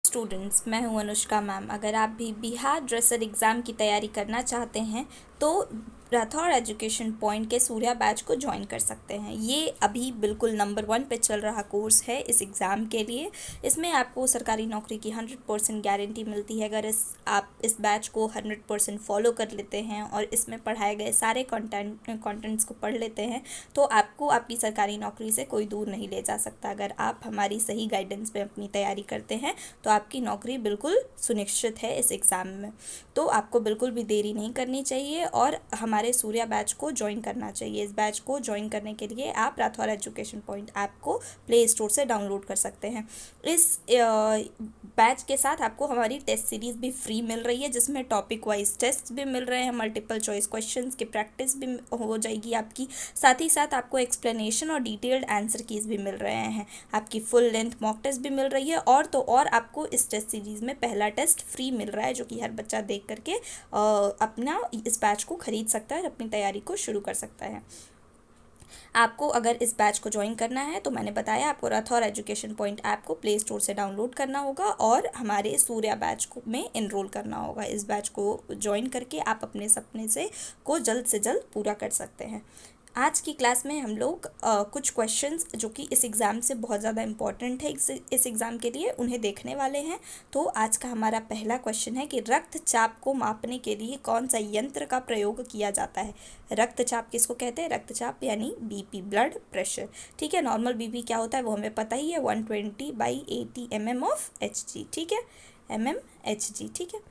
Students, मैं हूं Anushka ma'am. अगर आप भी बिहार ड्रेसर एग्ज़ाम की तैयारी करना चाहते हैं तो राठौर एजुकेशन पॉइंट के सूर्या बैच को ज्वाइन कर सकते हैं। ये अभी बिल्कुल नंबर 1 पे चल रहा कोर्स है इस एग्ज़ाम के लिए। इसमें आपको सरकारी नौकरी की 100% गारंटी मिलती है अगर आप इस बैच को 100% फॉलो कर लेते हैं और इसमें पढ़ाए गए सारे कंटेंट्स को पढ़ लेते हैं तो आपको आपकी सरकारी नौकरी से कोई दूर नहीं ले जा सकता। अगर आप हमारी सही गाइडेंस में अपनी तैयारी करते हैं तो आपकी नौकरी बिल्कुल सुनिश्चित है इस एग्ज़ाम में। तो आपको बिल्कुल भी देरी नहीं करनी चाहिए और हमारे सूर्या बैच को ज्वाइन करना चाहिए। इस बैच को ज्वाइन करने के लिए आप राठौर एजुकेशन पॉइंट ऐप को प्ले स्टोर से डाउनलोड कर सकते हैं। इस बैच के साथ आपको हमारी टेस्ट सीरीज़ भी फ्री मिल रही है जिसमें टॉपिक वाइज टेस्ट भी मिल रहे हैं, मल्टीपल चॉइस क्वेश्चंस की प्रैक्टिस भी हो जाएगी आपकी। साथ ही साथ आपको एक्सप्लेनेशन और डिटेल्ड आंसर कीज भी मिल रहे हैं। आपकी फुल लेंथ मॉक टेस्ट भी मिल रही है और तो और आपको इस टेस्ट सीरीज़ में पहला टेस्ट फ्री मिल रहा है जो कि हर बच्चा देख करके अपना इस बैच को खरीद सकता है, अपनी तैयारी को शुरू कर सकता है। आपको अगर इस बैच को ज्वाइन करना है तो मैंने बताया आपको राठौर एजुकेशन पॉइंट ऐप को प्ले स्टोर से डाउनलोड करना होगा और हमारे सूर्या बैच को में एनरोल करना होगा। इस बैच को ज्वाइन करके आप अपने सपने को जल्द से जल्द पूरा कर सकते हैं। आज की क्लास में हम लोग कुछ क्वेश्चंस जो कि इस एग्ज़ाम से बहुत ज़्यादा इम्पॉर्टेंट है इस एग्ज़ाम के लिए उन्हें देखने वाले हैं। तो आज का हमारा पहला क्वेश्चन है कि रक्तचाप को मापने के लिए कौन सा यंत्र का प्रयोग किया जाता है। रक्तचाप किसको कहते हैं? रक्तचाप यानी बीपी, ब्लड प्रेशर। ठीक है, नॉर्मल बीपी क्या होता है वो हमें पता ही है, 120/80 mm ऑफ Hg। ठीक है, mmHg। ठीक है,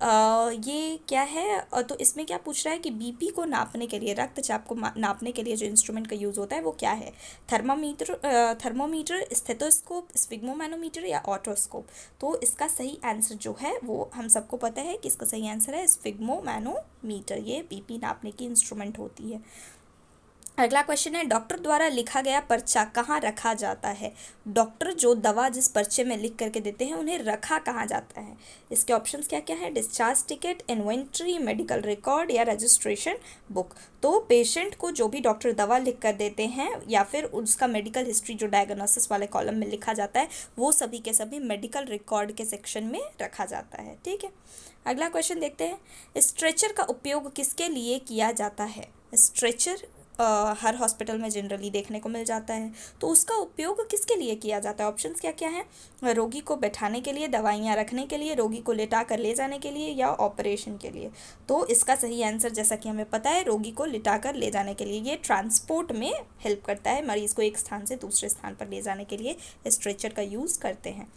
ये क्या है? तो इसमें क्या पूछ रहा है कि बीपी को नापने के लिए, रक्तचाप को नापने के लिए जो इंस्ट्रूमेंट का यूज़ होता है वो क्या है? थर्मोमीटर, स्टेथोस्कोप, स्फिग्मोमैनोमीटर या ऑटोस्कोप। तो इसका सही आंसर जो है वो हम सबको पता है कि इसका सही आंसर है स्फिग्मोमैनोमीटर। ये बीपी नापने की इंस्ट्रूमेंट होती है। अगला क्वेश्चन है, डॉक्टर द्वारा लिखा गया पर्चा कहाँ रखा जाता है? डॉक्टर जो दवा जिस पर्चे में लिख करके देते हैं उन्हें रखा कहाँ जाता है? इसके ऑप्शंस क्या क्या है? Discharge ticket, inventory, medical record या रजिस्ट्रेशन बुक। तो पेशेंट को जो भी डॉक्टर दवा लिख कर देते हैं या फिर उसका मेडिकल हिस्ट्री जो डायग्नोसिस वाले कॉलम में लिखा जाता है वो सभी के सभी मेडिकल रिकॉर्ड के सेक्शन में रखा जाता है। ठीक है, अगला क्वेश्चन देखते हैं, स्ट्रेचर का उपयोग किसके लिए किया जाता है? स्ट्रेचर हर हॉस्पिटल में जनरली देखने को मिल जाता है, तो उसका उपयोग किसके लिए किया जाता है? ऑप्शंस क्या क्या हैं? रोगी को बैठाने के लिए, दवाइयाँ रखने के लिए, रोगी को लेटा कर ले जाने के लिए या ऑपरेशन के लिए। तो इसका सही आंसर जैसा कि हमें पता है रोगी को लिटा कर ले जाने के लिए। ये ट्रांसपोर्ट में हेल्प करता है, मरीज़ को एक स्थान से दूसरे स्थान पर ले जाने के लिए स्ट्रेचर का यूज़ करते हैं।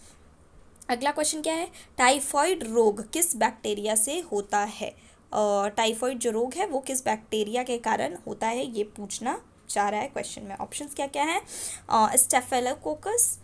अगला क्वेश्चन क्या है? टाइफॉइड रोग किस बैक्टीरिया से होता है? टाइफॉइड जो रोग है वो किस बैक्टीरिया के कारण होता है ये पूछना चाह रहा है क्वेश्चन में। ऑप्शंस क्या क्या है? स्टेफिलोकोकस,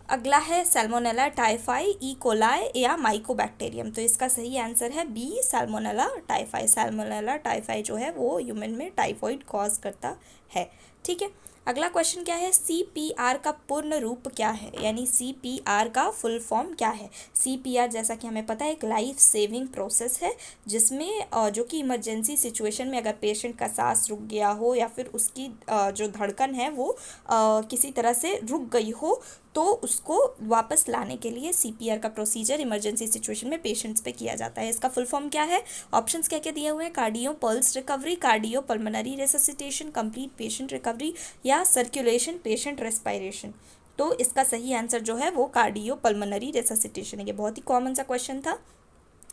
अगला है सैल्मोनेला टाइफाई, ई कोलाई या माइकोबैक्टीरियम। तो इसका सही आंसर है B, salmonella typhi. Salmonella typhi जो है वो ह्यूमन में टाइफॉइड कॉज करता है। ठीक है, अगला क्वेश्चन क्या है? CPR का पूर्ण रूप क्या है, यानी CPR का फुल फॉर्म क्या है? CPR जैसा कि हमें पता है एक लाइफ सेविंग प्रोसेस है जिसमें जो कि इमरजेंसी सिचुएशन में अगर पेशेंट का सांस रुक गया हो या फिर उसकी जो धड़कन है वो किसी तरह से रुक गई हो तो उसको वापस लाने के लिए CPR का प्रोसीजर इमरजेंसी सिचुएशन में पेशेंट्स पे किया जाता है। इसका फुल फॉर्म क्या है? ऑप्शंस क्या क्या दिए हुए हैं? Cardio pulse recovery, cardio pulmonary resuscitation, complete patient recovery या सर्कुलेशन पेशेंट रेस्पिरेशन। तो इसका सही आंसर जो है वो कार्डियो पल्मोनरी रेससिटेशन है। ये बहुत ही कॉमन सा क्वेश्चन था।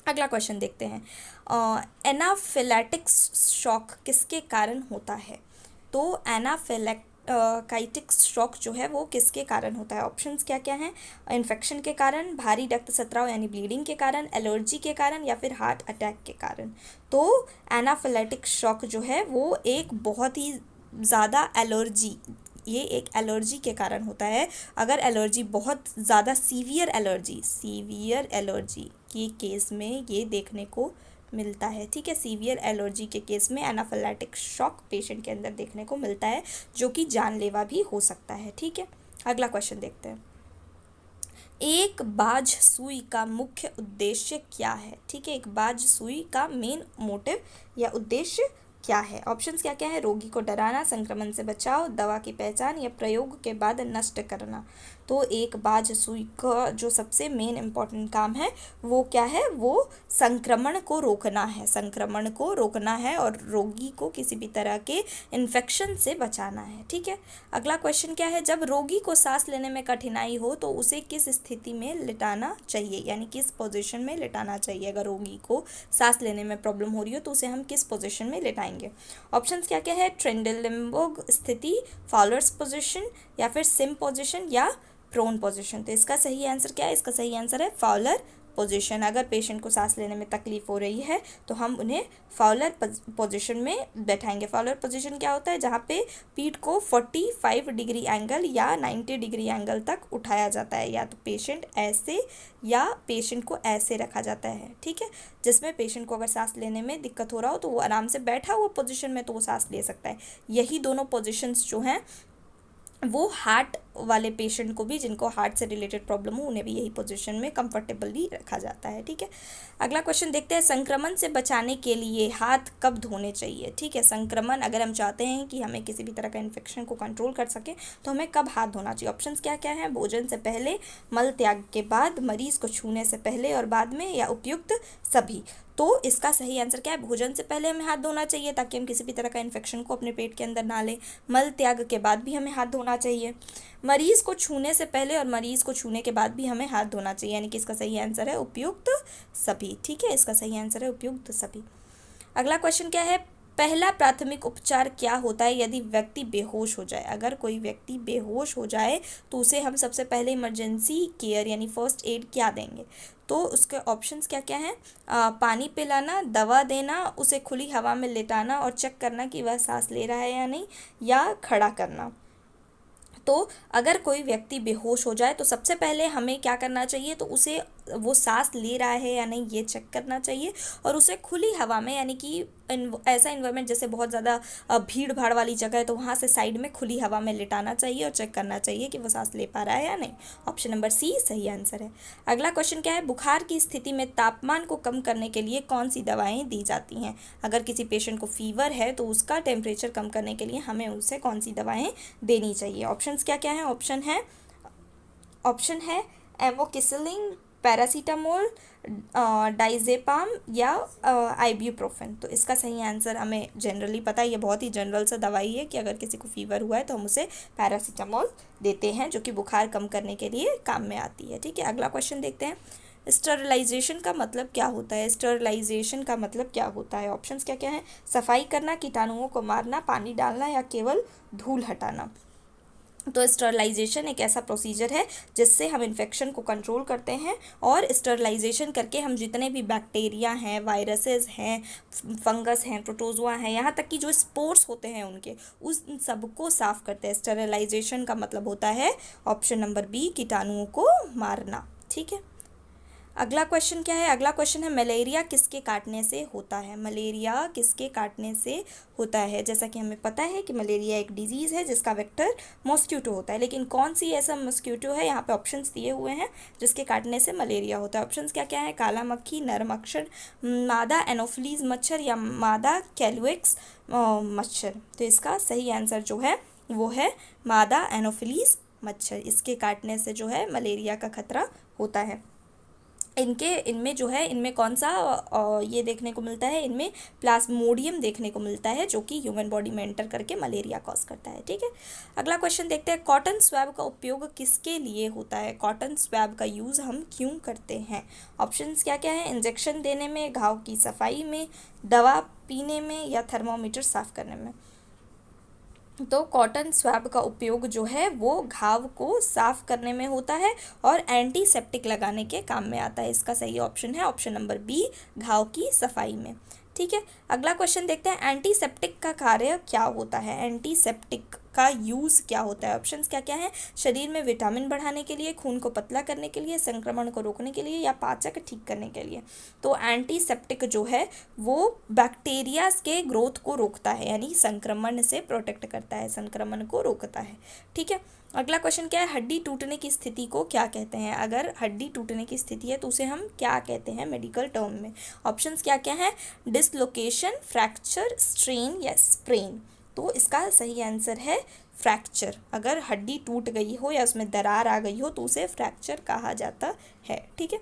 अगला क्वेश्चन देखते हैं, एनाफिलैटिक शॉक किसके कारण होता है? तो एनाफिलैक्टिक शॉक जो है वो किसके कारण होता है? ऑप्शंस क्या क्या हैं? इन्फेक्शन के कारण, भारी रक्त स्राव यानी ब्लीडिंग के कारण, एलर्जी के कारण या फिर हार्ट अटैक के कारण। तो एनाफिलैटिक शॉक जो है वो एक बहुत ही ज़्यादा ये एक एलर्जी के कारण होता है। अगर एलर्जी बहुत ज़्यादा सीवियर एलर्जी के केस में ये देखने को मिलता है। ठीक है, सीवियर एलर्जी के केस में एनाफिलैटिक शॉक पेशेंट के अंदर देखने को मिलता है जो कि जानलेवा भी हो सकता है। ठीक है, अगला क्वेश्चन देखते हैं, एक बाज सुई का मुख्य उद्देश्य क्या है? ठीक है, एक बाज सुई का मेन मोटिव या उद्देश्य क्या है? ऑप्शंस क्या क्या है? रोगी को डराना, संक्रमण से बचाव, दवा की पहचान या प्रयोग के बाद नष्ट करना। तो एक बाज सुई का जो सबसे मेन इम्पॉर्टेंट काम है वो क्या है, वो संक्रमण को रोकना है, संक्रमण को रोकना है और रोगी को किसी भी तरह के इन्फेक्शन से बचाना है। ठीक है, अगला क्वेश्चन क्या है, जब रोगी को सांस लेने में कठिनाई हो तो उसे किस स्थिति में लिटाना चाहिए, यानी किस पोजीशन में लिटाना चाहिए। अगर रोगी को सांस लेने में प्रॉब्लम हो रही हो तो उसे हम किस पोजीशन में लिटाएंगे। ऑप्शंस क्या क्या है, ट्रेंडललिम्बोग स्थिति, फॉलर्स पोजीशन, या फिर सिम पोजीशन, या प्रोन पोजीशन। तो इसका सही आंसर क्या है, इसका सही आंसर है फाउलर पोजीशन। अगर पेशेंट को सांस लेने में तकलीफ हो रही है तो हम उन्हें फाउलर पोजीशन में बैठाएंगे। फाउलर पोजीशन क्या होता है, जहाँ पे पीठ को 45 डिग्री एंगल या 90 डिग्री एंगल तक उठाया जाता है, या तो पेशेंट ऐसे या पेशेंट को ऐसे रखा जाता है। ठीक है, जिसमें पेशेंट को अगर सांस लेने में दिक्कत हो रहा हो तो वो आराम से बैठा हुआ पोजीशन में तो वो सांस ले सकता है। यही दोनों पोजीशंस जो हैं वो हार्ट वाले पेशेंट को भी, जिनको हार्ट से रिलेटेड प्रॉब्लम हो, उन्हें भी यही पोजीशन में कंफर्टेबली रखा जाता है। ठीक है, अगला क्वेश्चन देखते हैं, संक्रमण से बचाने के लिए हाथ कब धोने चाहिए। ठीक है, संक्रमण अगर हम चाहते हैं कि हमें किसी भी तरह का इन्फेक्शन को कंट्रोल कर सके तो हमें कब हाथ धोना चाहिए। ऑप्शंस क्या क्या हैं, भोजन से पहले, मल त्याग के बाद, मरीज को छूने से पहले और बाद में, या उपयुक्त सभी। तो इसका सही आंसर क्या है, भोजन से पहले हमें हाथ धोना चाहिए ताकि हम किसी भी तरह का इन्फेक्शन को अपने पेट के अंदर ना लें। मल त्याग के बाद भी हमें हाथ धोना चाहिए। मरीज़ को छूने से पहले और मरीज़ को छूने के बाद भी हमें हाथ धोना चाहिए, यानी कि इसका सही आंसर है उपयुक्त सभी। ठीक है, इसका सही आंसर है उपयुक्त सभी। अगला क्वेश्चन क्या है, पहला प्राथमिक उपचार क्या होता है यदि व्यक्ति बेहोश हो जाए। अगर कोई व्यक्ति बेहोश हो जाए तो उसे हम सबसे पहले इमरजेंसी केयर यानी फर्स्ट एड क्या देंगे। तो उसके ऑप्शंस क्या क्या हैं, पानी पिलाना, दवा देना, उसे खुली हवा में लेटाना और चेक करना कि वह सांस ले रहा है या नहीं, या खड़ा करना। तो अगर कोई व्यक्ति बेहोश हो जाए तो सबसे पहले हमें क्या करना चाहिए, तो उसे वो सांस ले रहा है या नहीं ये चेक करना चाहिए, और उसे खुली हवा में, यानी कि ऐसा इन्वायरमेंट जैसे बहुत ज़्यादा भीड़ भाड़ वाली जगह है तो वहाँ से साइड में खुली हवा में लिटाना चाहिए और चेक करना चाहिए कि वो सांस ले पा रहा है या नहीं। ऑप्शन नंबर सी सही आंसर है। अगला क्वेश्चन क्या है, बुखार की स्थिति में तापमान को कम करने के लिए कौन सी दवाएं दी जाती हैं। अगर किसी पेशेंट को फीवर है तो उसका टेम्परेचर कम करने के लिए हमें उसे कौन सी दवाएं देनी चाहिए। ऑप्शंस क्या क्या हैं, ऑप्शन है एमोक्सिसिलिन, पैरासीटामोल, डाइजेपाम, या आइब्यूप्रोफेन। तो इसका सही आंसर हमें जनरली पता है, ये बहुत ही जनरल सा दवाई है कि अगर किसी को फीवर हुआ है तो हम उसे पैरासीटामोल देते हैं, जो कि बुखार कम करने के लिए काम में आती है। ठीक है, अगला क्वेश्चन देखते हैं, स्टरलाइजेशन का मतलब क्या होता है। स्टरलाइजेशन का मतलब क्या होता है, ऑप्शंस क्या क्या हैं, सफाई करना, कीटाणुओं को मारना, पानी डालना, या केवल धूल हटाना। तो स्टरलाइजेशन एक ऐसा प्रोसीजर है जिससे हम इन्फेक्शन को कंट्रोल करते हैं, और स्टरलाइजेशन करके हम जितने भी बैक्टीरिया हैं, वायरसेस हैं, फंगस हैं, प्रोटोजोआ हैं, यहाँ तक कि जो स्पोर्स होते हैं उनके, उस सबको साफ करते हैं। स्टरलाइजेशन का मतलब होता है ऑप्शन नंबर बी, कीटाणुओं को मारना। ठीक है, अगला क्वेश्चन क्या है, अगला क्वेश्चन है, मलेरिया किसके काटने से होता है। मलेरिया किसके काटने से होता है। जैसा कि हमें पता है कि मलेरिया एक डिजीज़ है जिसका वेक्टर मॉस्क्यूटो होता है, लेकिन कौन सी ऐसा मॉस्क्यूटो है, यहाँ पे ऑप्शंस दिए हुए हैं, जिसके काटने से मलेरिया होता है। ऑप्शंस क्या क्या है, काला मक्खी, नर मच्छर, मादा एनोफिलीज मच्छर, या मादा कैलुएक्स मच्छर। तो इसका सही आंसर जो है वो है मादा एनोफिलीज मच्छर। इसके काटने से जो है मलेरिया का खतरा होता है। इनमें जो है, इनमें कौन सा ये देखने को मिलता है, इनमें प्लाज्मोडियम देखने को मिलता है, जो कि ह्यूमन बॉडी में एंटर करके मलेरिया कॉज करता है। ठीक है, अगला क्वेश्चन देखते हैं, कॉटन स्वैब का उपयोग किसके लिए होता है। कॉटन स्वैब का यूज़ हम क्यों करते हैं। ऑप्शंस क्या क्या है, इंजेक्शन देने में, घाव की सफाई में, दवा पीने में, या थर्मोमीटर साफ करने में। तो कॉटन स्वैब का उपयोग जो है वो घाव को साफ करने में होता है और एंटीसेप्टिक लगाने के काम में आता है। इसका सही ऑप्शन है ऑप्शन नंबर बी, घाव की सफाई में। ठीक है, अगला क्वेश्चन देखते हैं, एंटीसेप्टिक का कार्य क्या होता है। एंटीसेप्टिक का यूज़ क्या होता है। ऑप्शंस क्या क्या हैं, शरीर में विटामिन बढ़ाने के लिए, खून को पतला करने के लिए, संक्रमण को रोकने के लिए, या पाचक ठीक करने के लिए। तो एंटीसेप्टिक जो है वो बैक्टीरिया के ग्रोथ को रोकता है, यानी संक्रमण से प्रोटेक्ट करता है, संक्रमण को रोकता है। ठीक है, अगला क्वेश्चन क्या है, हड्डी टूटने की स्थिति को क्या कहते हैं। अगर हड्डी टूटने की स्थिति है तो उसे हम क्या कहते हैं मेडिकल टर्म में। ऑप्शंस क्या क्या हैं, डिसलोकेशन, फ्रैक्चर, स्ट्रेन, या स्प्रेन। तो इसका सही आंसर है फ्रैक्चर। अगर हड्डी टूट गई हो या उसमें दरार आ गई हो तो उसे फ्रैक्चर कहा जाता है। ठीक है।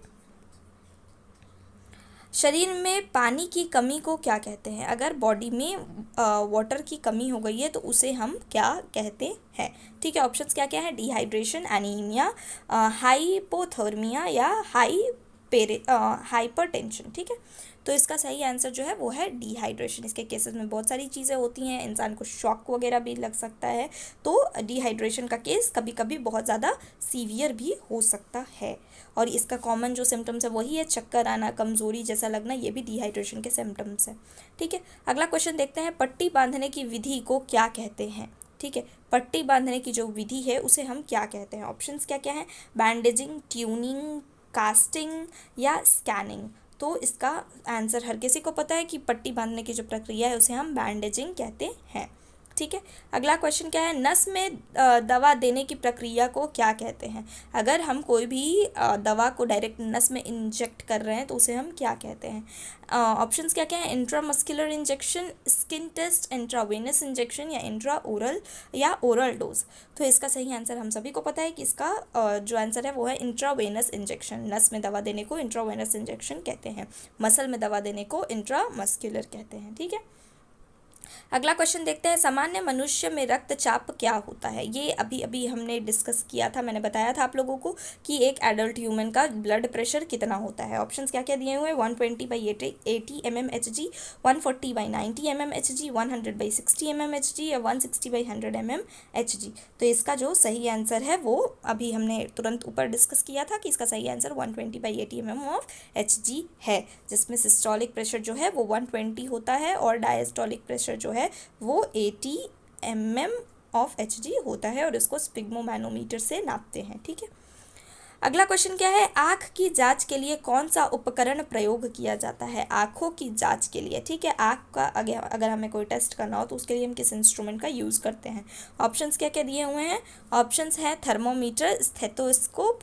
शरीर में पानी की कमी को क्या कहते हैं? अगर बॉडी में वाटर की कमी हो गई है तो उसे हम क्या कहते हैं? ठीक है, ऑप्शंस क्या क्या है? डिहाइड्रेशन, एनीमिया, हाइपोथर्मिया या हाइपरटेंशन। ठीक है, तो इसका सही आंसर जो है वो है डिहाइड्रेशन। इसके केसेस में बहुत सारी चीज़ें होती हैं, इंसान को शॉक वगैरह भी लग सकता है, तो डिहाइड्रेशन का केस कभी कभी बहुत ज़्यादा सीवियर भी हो सकता है। और इसका कॉमन जो सिम्टम्स है वही है चक्कर आना, कमज़ोरी जैसा लगना, ये भी डिहाइड्रेशन के सिम्टम्स हैं। ठीक है, अगला क्वेश्चन देखते हैं, पट्टी बांधने की विधि को क्या कहते हैं? ठीक है, पट्टी बांधने की जो विधि है उसे हम क्या कहते हैं? ऑप्शंस क्या क्या हैं? बैंडेजिंग, ट्यूनिंग, कास्टिंग या स्कैनिंग। तो इसका आंसर हर किसी को पता है कि पट्टी बांधने की जो प्रक्रिया है उसे हम बैंडेजिंग कहते हैं। ठीक है, अगला क्वेश्चन क्या है? नस में दवा देने की प्रक्रिया को क्या कहते हैं? अगर हम कोई भी दवा को डायरेक्ट नस में इंजेक्ट कर रहे हैं तो उसे हम क्या कहते हैं? ऑप्शंस क्या क्या है? Intramuscular injection, skin test, intravenous injection या इंट्रा ओरल या ओरल डोज। तो इसका सही आंसर हम सभी को पता है कि इसका जो आंसर है वो है इंट्रावेनस इंजेक्शन। नस में दवा देने को इंट्रावेनस इंजेक्शन कहते हैं, मसल में दवा देने को इंट्रामस्कुलर कहते हैं। ठीक है, अगला क्वेश्चन देखते हैं, सामान्य मनुष्य में रक्तचाप क्या होता है? ये अभी अभी हमने डिस्कस किया था, मैंने बताया था आप लोगों को कि एक एडल्ट ह्यूमन का ब्लड प्रेशर कितना होता है। ऑप्शंस क्या क्या दिए हुए हैं? 120/80 mmHg, 140/90 mmHg, 100/60 mmHg या 160/100 mmHg। तो इसका जो सही आंसर है वो अभी हमने तुरंत ऊपर डिस्कस किया था कि इसका सही आंसर 120/80 mmHg है, जिसमें सिस्टोलिक प्रेशर जो है वो 120 होता है और डायस्टोलिक प्रेशर जो है वो 80 mmHg होता है और इसको स्पिग्मोमैनोमीटर से नापते हैं। ठीक है, अगला क्वेश्चन क्या है? आँख की जांच के लिए कौन सा उपकरण प्रयोग किया जाता है? आँखों की जांच के लिए, ठीक है, आँख का अगर हमें कोई टेस्ट करना हो तो उसके लिए हम किस इंस्ट्रूमेंट का यूज़ करते हैं? ऑप्शंस क्या क्या दिए हुए हैं? ऑप्शंस है थर्मोमीटर, स्टेथोस्कोप,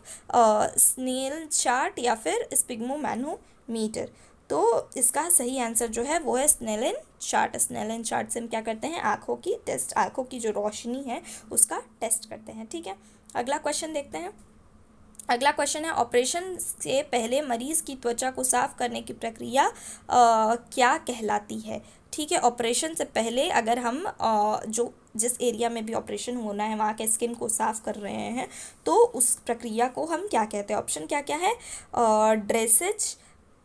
स्नेल चार्ट या फिर स्पिग्मोमैनोमीटर। तो इसका सही आंसर जो है वो है स्नेलन चार्ट। स्नेलन चार्ट से हम क्या करते हैं? आँखों की टेस्ट, आँखों की जो रोशनी है उसका टेस्ट करते हैं। ठीक है, अगला क्वेश्चन देखते हैं। अगला क्वेश्चन है, ऑपरेशन से पहले मरीज़ की त्वचा को साफ करने की प्रक्रिया क्या कहलाती है? ठीक है, ऑपरेशन से पहले अगर हम जो जिस एरिया में भी ऑपरेशन होना है वहाँ के स्किन को साफ कर रहे हैं तो उस प्रक्रिया को हम क्या कहते हैं? ऑप्शन क्या क्या है? ड्रेसेज,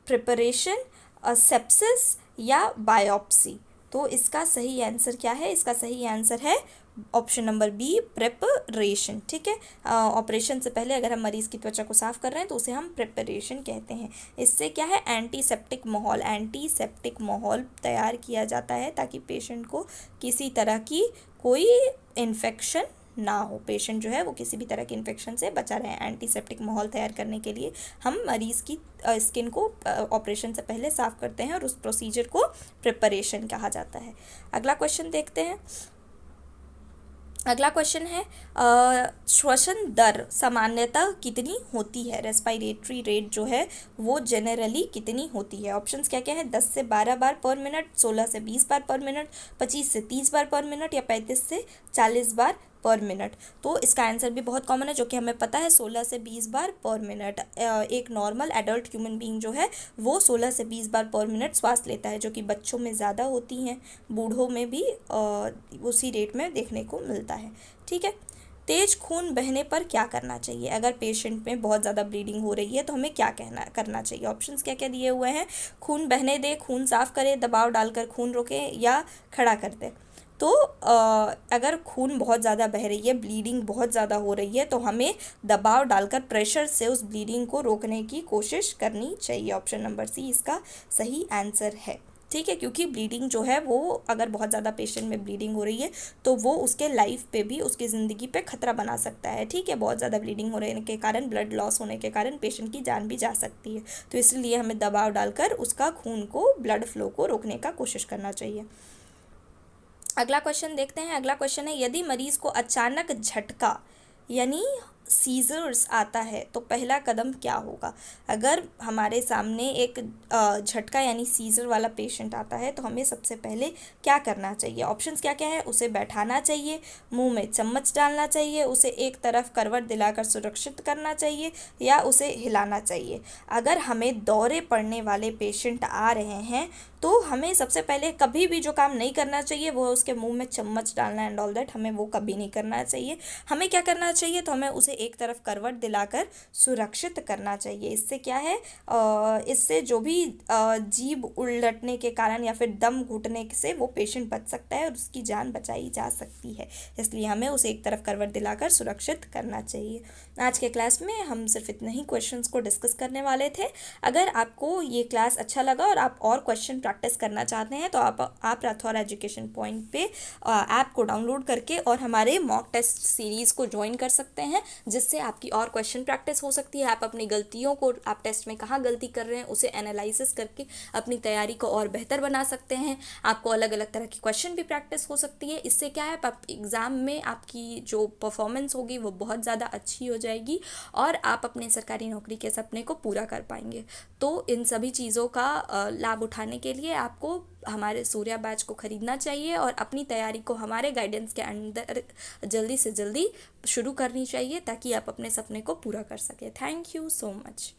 प्रिपरेशन, सेप्सिस या बायोप्सी। तो इसका सही आंसर क्या है? इसका सही आंसर है ऑप्शन नंबर बी, प्रिपरेशन। ठीक है, ऑपरेशन से पहले अगर हम मरीज़ की त्वचा को साफ कर रहे हैं तो उसे हम प्रिपरेशन कहते हैं। इससे क्या है? एंटीसेप्टिक माहौल तैयार किया जाता है ताकि पेशेंट को किसी तरह की कोई इन्फेक्शन ना हो, पेशेंट जो है वो किसी भी तरह के इन्फेक्शन से बचा रहे। एंटीसेप्टिक माहौल तैयार करने के लिए हम मरीज़ की स्किन को ऑपरेशन से पहले साफ़ करते हैं और उस प्रोसीजर को प्रिपरेशन कहा जाता है। अगला क्वेश्चन देखते हैं। अगला क्वेश्चन है, श्वसन दर सामान्यतः कितनी होती है? रेस्पिरेटरी रेट जो है वो जनरली कितनी होती है? ऑप्शंस क्या क्या है? 10 से 12 बार पर मिनट, 16 से 20 बार पर मिनट, 25 से 30 बार पर मिनट या 35 से 40 बार पर मिनट। तो इसका आंसर भी बहुत कॉमन है जो कि हमें पता है, 16 से 20 बार पर मिनट। एक नॉर्मल एडल्ट ह्यूमन बीइंग जो है वो 16 से 20 बार पर मिनट श्वास लेता है, जो कि बच्चों में ज़्यादा होती हैं, बूढ़ों में भी उसी रेट में देखने को मिलता है। ठीक है, तेज खून बहने पर क्या करना चाहिए? अगर पेशेंट में बहुत ज़्यादा ब्लीडिंग हो रही है तो हमें क्या करना चाहिए? ऑप्शंस क्या क्या दिए हुए हैं? खून बहने दे, खून साफ करे, दबाव डालकर खून रोके या खड़ा कर दे। तो अगर खून बहुत ज़्यादा बह रही है, ब्लीडिंग बहुत ज़्यादा हो रही है तो हमें दबाव डालकर प्रेशर से उस ब्लीडिंग को रोकने की कोशिश करनी चाहिए। ऑप्शन नंबर सी इसका सही आंसर है। ठीक है, क्योंकि ब्लीडिंग जो है वो अगर बहुत ज़्यादा पेशेंट में ब्लीडिंग हो रही है तो वो उसके लाइफ पे भी, उसकी ज़िंदगी पे खतरा बना सकता है। ठीक है, बहुत ज़्यादा ब्लीडिंग होने के कारण, ब्लड लॉस होने के कारण पेशेंट की जान भी जा सकती है। तो इसलिए हमें दबाव डालकर उसका खून को, ब्लड फ्लो को रोकने का कोशिश करना चाहिए। अगला क्वेश्चन देखते हैं। अगला क्वेश्चन है, यदि मरीज़ को अचानक झटका यानी सीजर्स आता है तो पहला कदम क्या होगा। अगर हमारे सामने एक झटका यानी सीजर वाला पेशेंट आता है तो हमें सबसे पहले क्या करना चाहिए। ऑप्शंस क्या क्या है। उसे बैठाना चाहिए, मुंह में चम्मच डालना चाहिए, उसे एक तरफ करवट दिलाकर सुरक्षित करना चाहिए, या उसे हिलाना चाहिए। अगर हमें दौरे पड़ने वाले पेशेंट आ रहे हैं तो हमें सबसे पहले कभी भी जो काम नहीं करना चाहिए वो है उसके मुंह में चम्मच डालना एंड ऑल दैट, हमें वो कभी नहीं करना चाहिए। हमें क्या करना चाहिए, तो हमें उसे एक तरफ करवट दिलाकर सुरक्षित करना चाहिए। इससे क्या है, इससे जो भी जीभ उलटने के कारण या फिर दम घुटने से वो पेशेंट बच सकता है और उसकी जान बचाई जा सकती है। इसलिए हमें उसे एक तरफ करवट दिलाकर सुरक्षित करना चाहिए। आज के क्लास में हम सिर्फ इतने ही क्वेश्चंस को डिस्कस करने वाले थे। अगर आपको ये क्लास अच्छा लगा और आप और क्वेश्चन प्रैक्टिस करना चाहते हैं तो आप राठौर एजुकेशन पॉइंट पे ऐप को डाउनलोड करके और हमारे मॉक टेस्ट सीरीज़ को ज्वाइन कर सकते हैं, जिससे आपकी और क्वेश्चन प्रैक्टिस हो सकती है। आप अपनी गलतियों को, आप टेस्ट में कहाँ गलती कर रहे हैं उसे एनालिसिस करके अपनी तैयारी को और बेहतर बना सकते हैं। आपको अलग अलग तरह की क्वेश्चन भी प्रैक्टिस हो सकती है। इससे क्या है, आप एग्ज़ाम में आपकी जो परफॉर्मेंस होगी वो बहुत ज़्यादा अच्छी हो जाएगी और आप अपने सरकारी नौकरी के सपने को पूरा कर पाएंगे। तो इन सभी चीज़ों का लाभ उठाने के लिए आपको हमारे सूर्या बैच को ख़रीदना चाहिए और अपनी तैयारी को हमारे गाइडेंस के अंदर जल्दी से जल्दी शुरू करनी चाहिए ताकि आप अपने सपने को पूरा कर सकें। Thank you so much.